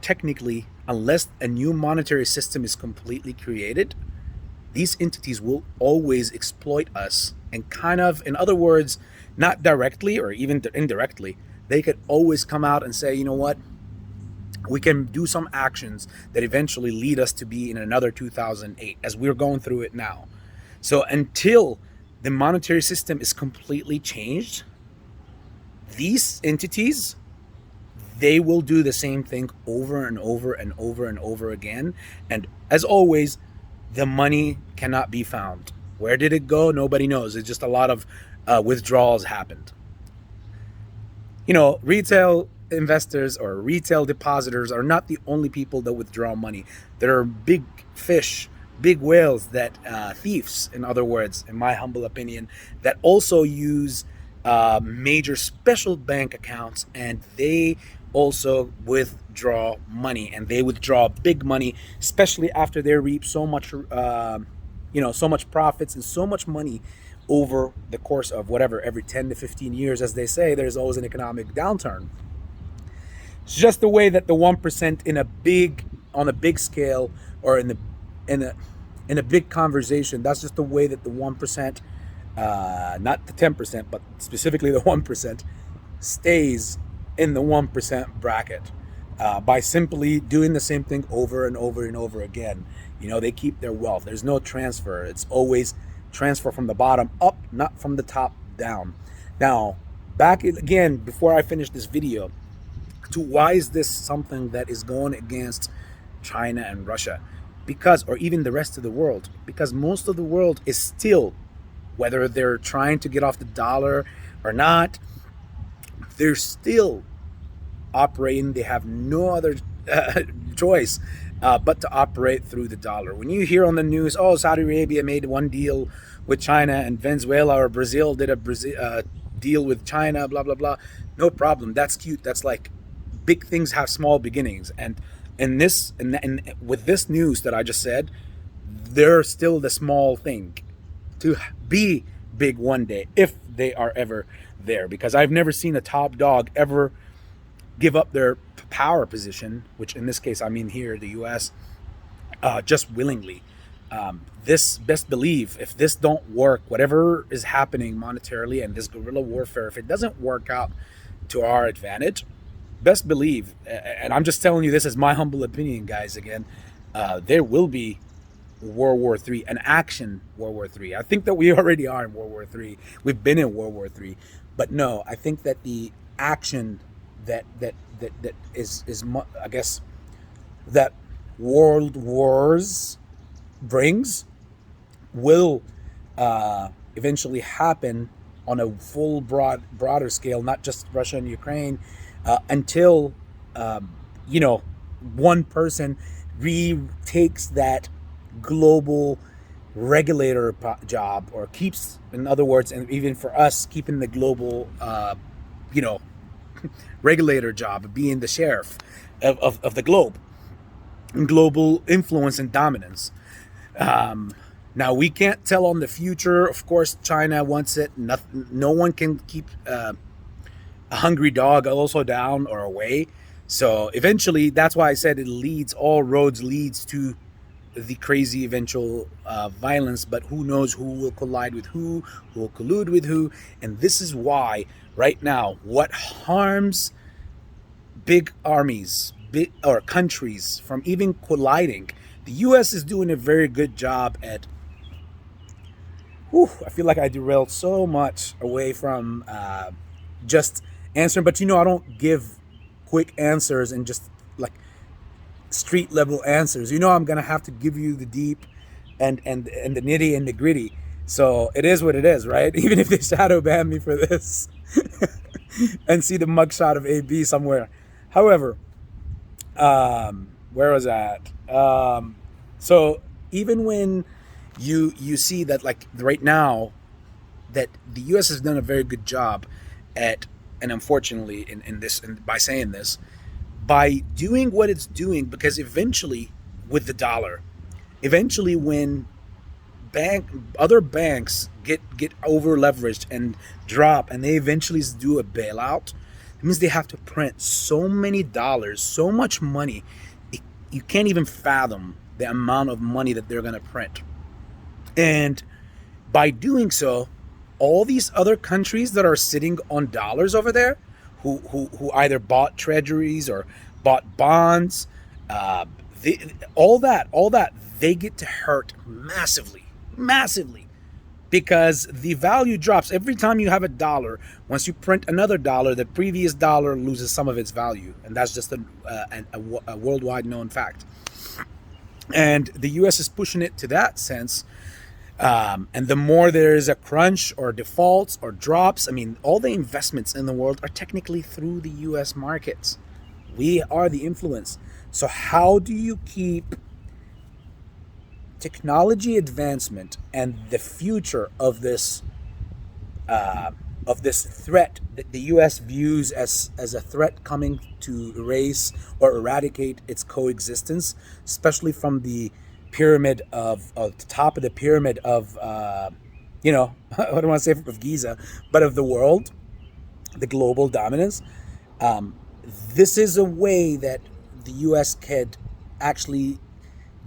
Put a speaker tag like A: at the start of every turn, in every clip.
A: technically, unless a new monetary system is completely created, these entities will always exploit us and kind of, in other words, not directly or even indirectly, they could always come out and say, you know what, we can do some actions that eventually lead us to be in another 2008 as we're going through it now. So until the monetary system is completely changed, these entities, they will do the same thing over and over and over and over again. And as always, the money cannot be found. Where did it go? Nobody knows. It's just a lot of withdrawals happened. You know, retail investors or retail depositors are not the only people that withdraw money. There are big fish, big whales that thieves, in other words, in my humble opinion, that also use major special bank accounts, and they also withdraw money, and they withdraw big money, especially after they reap so much, so much profits and so much money over the course of whatever, every 10 to 15 years, as they say, there's always an economic downturn. It's just the way that the 1% on a big scale, or in a big conversation, that's just the way that the 1%, not the 10%, but specifically the 1%, stays in the 1% bracket by simply doing the same thing over and over and over again. You know, they keep their wealth. There's no transfer. It's always transfer from the bottom up, not from the top down. Now, back again, before I finish this video, to why is this something that is going against China and Russia? Because, or even the rest of the world, because most of the world is still, whether they're trying to get off the dollar or not, they're still operating. They have no other choice but to operate through the dollar. When you hear on the news, oh, Saudi Arabia made one deal with China and Venezuela or Brazil did a deal with China, blah, blah, blah. No problem. That's cute. That's like big things have small beginnings. And with this news that I just said, they're still the small thing to be big one day, if they are ever there. Because I've never seen a top dog ever give up their power position, which in this case, I mean here, the US, just willingly. This, best believe, if this don't work, whatever is happening monetarily and this guerrilla warfare, if it doesn't work out to our advantage, best believe, and I'm just telling you this as my humble opinion, guys, again, there will be World War III, an action World War III. I think that we already are in World War III. We've been in World War III. But no, I think that the action that is I guess that world wars brings will eventually happen on a full broader scale, not just Russia and Ukraine, until one person retakes that global regulator job, or keeps, in other words, and even for us, keeping the global regulator job of being the sheriff of the globe, and global influence and dominance. Now, we can't tell on the future. Of course, China wants it. No one can keep a hungry dog also down or away. So eventually, that's why I said all roads leads to the crazy eventual violence. But who knows who will collide with who will collude with who. And this is why right now, what harms big armies, or countries from even colliding, the U.S. is doing a very good job at. I feel like I derailed so much away from just answering. But I don't give quick answers and just like street level answers. I'm gonna have to give you the deep and the nitty and the gritty. So it is what it is, right? Even if they shadow ban me for this and see the mugshot of AB somewhere. However, where was that? So even when you see that, like right now, that the U.S. has done a very good job at, and unfortunately in this, and by saying this, by doing what it's doing, because eventually with the dollar, eventually when other banks get over leveraged and drop, and they eventually do a bailout, It means they have to print so many dollars, so much money. You can't even fathom the amount of money that they're going to print. And by doing so, all these other countries that are sitting on dollars over there, who either bought treasuries or bought bonds, uh, all that, they get to hurt massively, massively, because the value drops every time you have a dollar. Once you print another dollar, the previous dollar loses some of its value, and that's just a worldwide known fact. And the U.S. is pushing it to that sense. And the more there is a crunch or defaults or drops, I mean, all the investments in the world are technically through the U.S. markets. We are the influence. So how do you keep technology advancement and the future of this threat that the U.S. views as a threat coming to erase or eradicate its coexistence, especially from the pyramid of the top of the pyramid of I don't want to say of Giza, but of the world, the global dominance. Um, this is a way that the U.S. could actually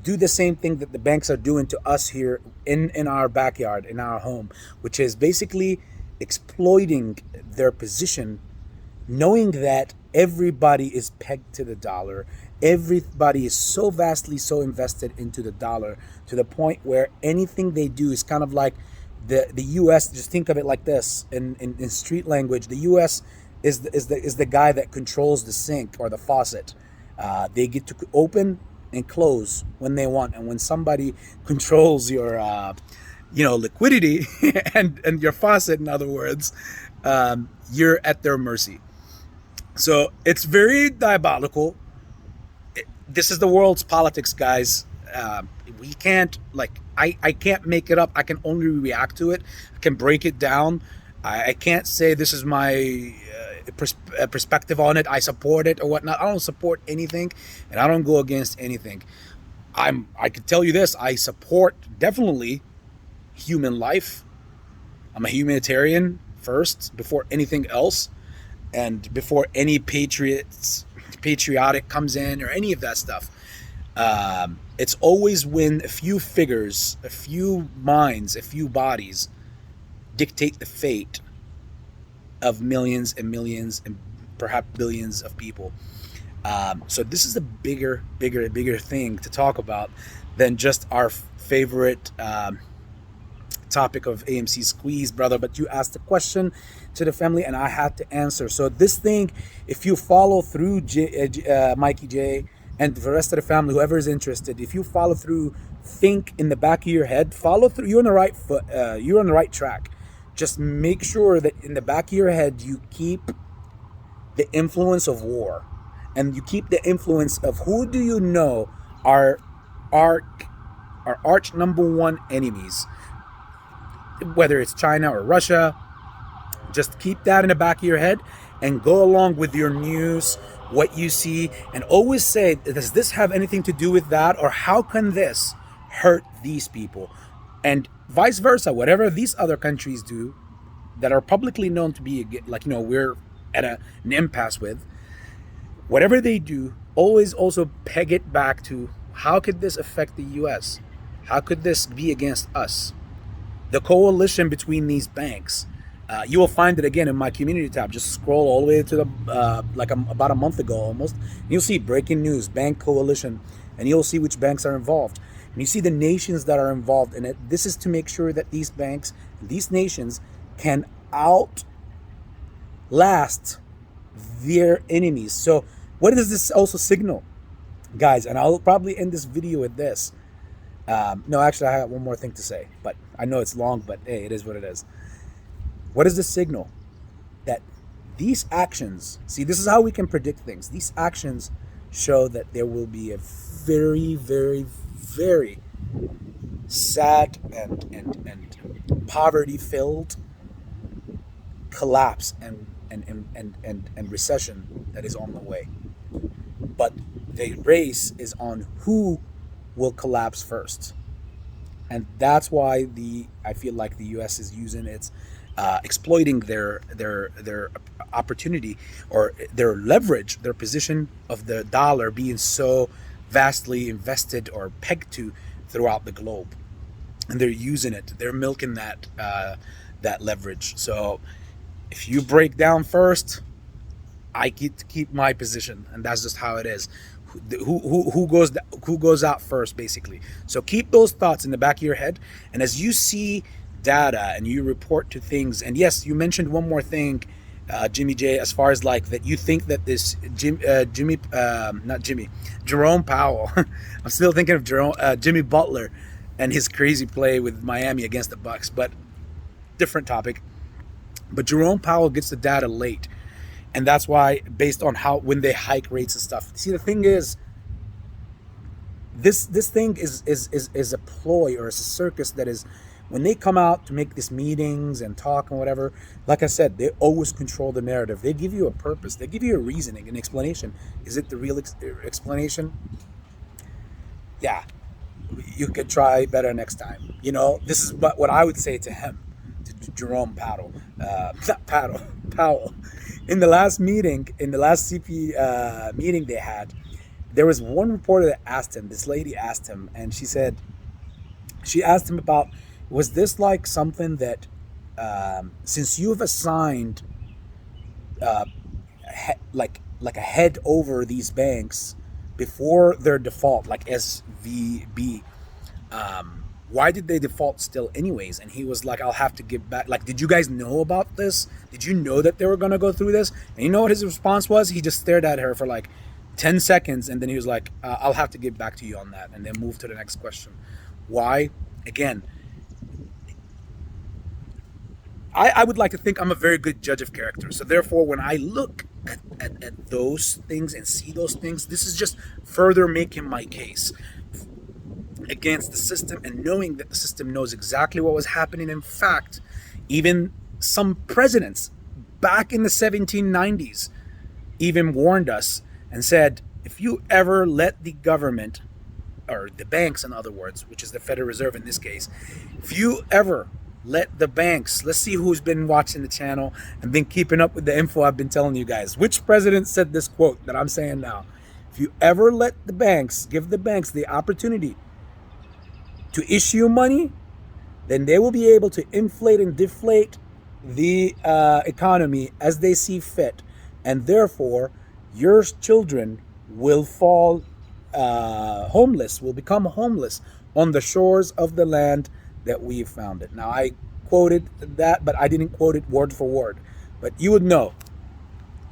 A: do the same thing that the banks are doing to us here in our backyard, in our home, which is basically exploiting their position, knowing that everybody is pegged to the dollar. Everybody is so vastly so invested into the dollar to the point where anything they do is kind of like the US. Just think of it like this in street language. The US is the guy that controls the sink or the faucet. They get to open and close when they want, and when somebody controls your liquidity and your faucet, in other words, you're at their mercy. So it's very diabolical. This is the world's politics, guys. We can't I can't make it up. I can only react to it. I can break it down. I can't say this is my perspective on it. I support it or whatnot. I don't support anything, and I don't go against anything. I can tell you this: I support definitely human life. I'm a humanitarian first, before anything else, and before any patriotic comes in or any of that stuff. It's always when a few figures, a few minds, a few bodies dictate the fate of millions and millions and perhaps billions of people. So this is a bigger thing to talk about than just our favorite topic of AMC squeeze, brother. But you asked the question to the family, and I had to answer. So this thing, if you follow through, Mikey J, and the rest of the family, whoever is interested, if you follow through, think in the back of your head, follow through. You're on the right foot. You're on the right track. Just make sure that in the back of your head you keep the influence of war, and you keep the influence of who do you know are our arch number one enemies, whether it's China or Russia. Just keep that in the back of your head and go along with your news, what you see, and always say, does this have anything to do with that, or how can this hurt these people? And vice versa, whatever these other countries do that are publicly known to be we're at an impasse with, whatever they do, always also peg it back to how could this affect the US? How could this be against us? The coalition between these banks. You will find it again in my community tab. Just scroll all the way to the about a month ago almost. And you'll see breaking news, bank coalition, and you'll see which banks are involved. And you see the nations that are involved in it. This is to make sure that these banks, these nations, can outlast their enemies. So what does this also signal, guys? And I'll probably end this video with this. No, actually, I have one more thing to say, but I know it's long, but hey, it is what it is. What is the signal? That these actions, see, this is how we can predict things. These actions show that there will be a very, very, very sad and poverty-filled collapse and recession that is on the way. But the race is on who will collapse first. And that's why I feel like the US is using its exploiting their opportunity or their leverage, their position of the dollar being so vastly invested or pegged to throughout the globe, and they're using it. They're milking that leverage. So if you break down first, I get to keep my position, and that's just how it is. Who goes out first, basically. So keep those thoughts in the back of your head, and as you see data and you report to things. And yes, you mentioned one more thing, Jimmy J, as far as like that you think that this Jerome Powell. I'm still thinking of Jimmy Butler and his crazy play with Miami against the Bucks, but different topic. But Jerome Powell gets the data late, and that's why, based on how when they hike rates and stuff. See, the thing is, this thing is a ploy, or it's a circus that is, when they come out to make these meetings and talk and whatever, like I said, they always control the narrative. They give you a purpose. They give you a reasoning, an explanation. Is it the real explanation? Yeah, you could try better next time. This is what I would say to him, to Jerome Powell. Not Powell. In the last CP meeting they had, there was one reporter that asked him, this lady asked him, and she asked him about, was this like something that, since you've assigned like a head over these banks before their default, like SVB, why did they default still anyways? And he was like, I'll have to give back. Like, did you guys know about this? Did you know that they were going to go through this? And you know what his response was? He just stared at her for like 10 seconds. And then he was like, I'll have to get back to you on that. And then moved to the next question. Why? Again, I would like to think I'm a very good judge of character. So therefore, when I look at those things and see those things, this is just further making my case against the system, and knowing that the system knows exactly what was happening. In fact, even some presidents back in the 1790s even warned us and said, if you ever let the government, or the banks in other words, which is the Federal Reserve in this case, if you ever let the banks, let's see who's been watching the channel and been keeping up with the info I've been telling you guys. Which president said this quote that I'm saying now? If you ever let the banks, give the banks the opportunity to issue money, then they will be able to inflate and deflate the economy as they see fit. And therefore, your children will fall homeless, will become homeless on the shores of the land that we've founded. Now, I quoted that, but I didn't quote it word for word. But you would know.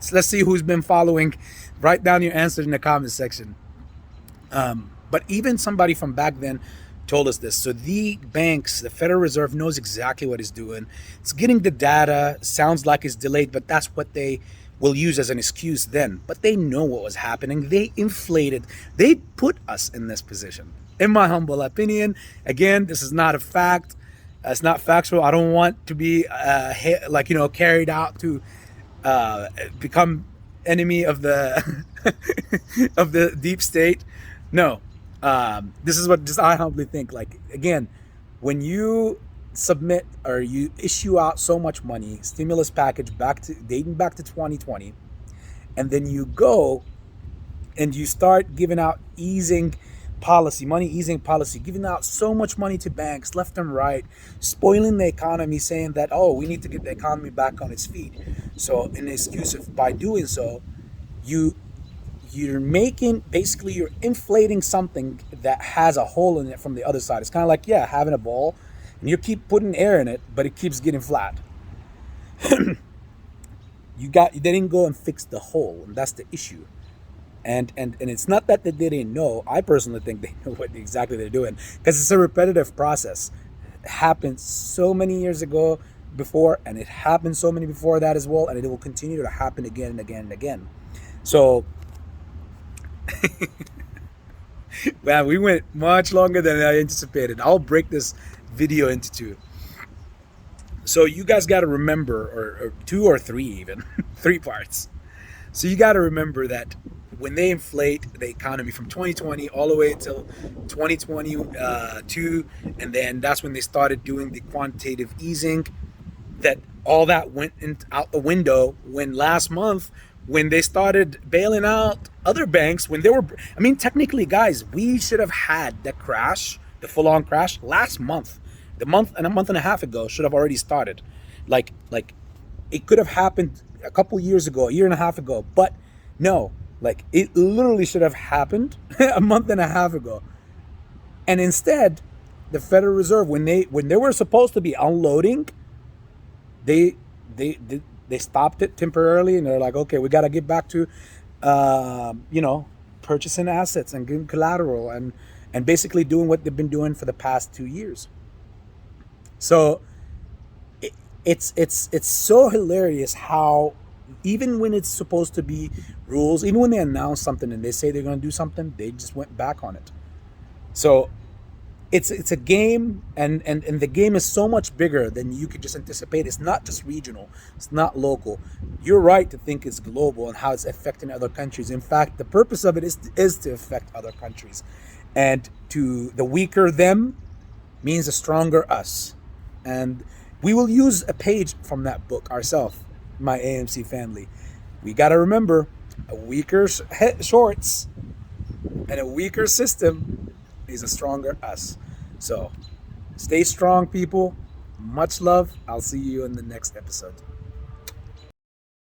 A: So let's see who's been following. Write down your answer in the comment section. But even somebody from back then told us this. So the banks, the Federal Reserve knows exactly what it's doing. It's getting the data. Sounds like it's delayed, but that's what they will use as an excuse then. But they know what was happening. They inflated. They put us in this position. In my humble opinion, again, this is not a fact. It's not factual. I don't want to be carried out to become enemy of the of the deep state. No. This is what just I humbly think. Like, again, when you submit or you issue out so much money, stimulus package dating back to 2020, and then you go and you start giving out money easing policy, giving out so much money to banks left and right, spoiling the economy, saying that, oh, we need to get the economy back on its feet. So an excuse of, by doing so, you're inflating something that has a hole in it from the other side. It's kind of like, having a ball and you keep putting air in it, but it keeps getting flat. They didn't go and fix the hole, and that's the issue. And it's not that they didn't know. I personally think they know what exactly they're doing, because it's a repetitive process. It happened so many years ago before, and it happened so many before that as well, and it will continue to happen again and again and again. So man, we went much longer than I anticipated. I'll break this video into two. So you guys got to remember, or two or three even, 3 parts. So you got to remember that when they inflate the economy from 2020 all the way until 2022, and then that's when they started doing the quantitative easing, that all that went out the window when last month, when they started bailing out other banks, when they were, I mean, technically, guys, we should have had the crash, the full-on crash last month. The month and a month and a half ago should have already started. Like it could have happened a couple years ago, a year and a half ago, but no, like it literally should have happened a month and a half ago. And instead, the Federal Reserve, when they were supposed to be unloading, they they they stopped it temporarily, and they're like, okay, we got to get back to, you know, purchasing assets and getting collateral, and basically doing what they've been doing for the past 2 years. So it's so hilarious how even when it's supposed to be rules, even when they announce something and they say they're going to do something, they just went back on it. So it's a game, and the game is so much bigger than you could just anticipate. It's not just regional, it's not local. You're right to think it's global and how it's affecting other countries. In fact, the purpose of it is to affect other countries, and to the weaker them means a stronger us. And we will use a page from that book ourselves, my AMC family. We got to remember, a weaker shorts and a weaker system is a stronger us. So stay strong, people. Much love. I'll see you in the next episode.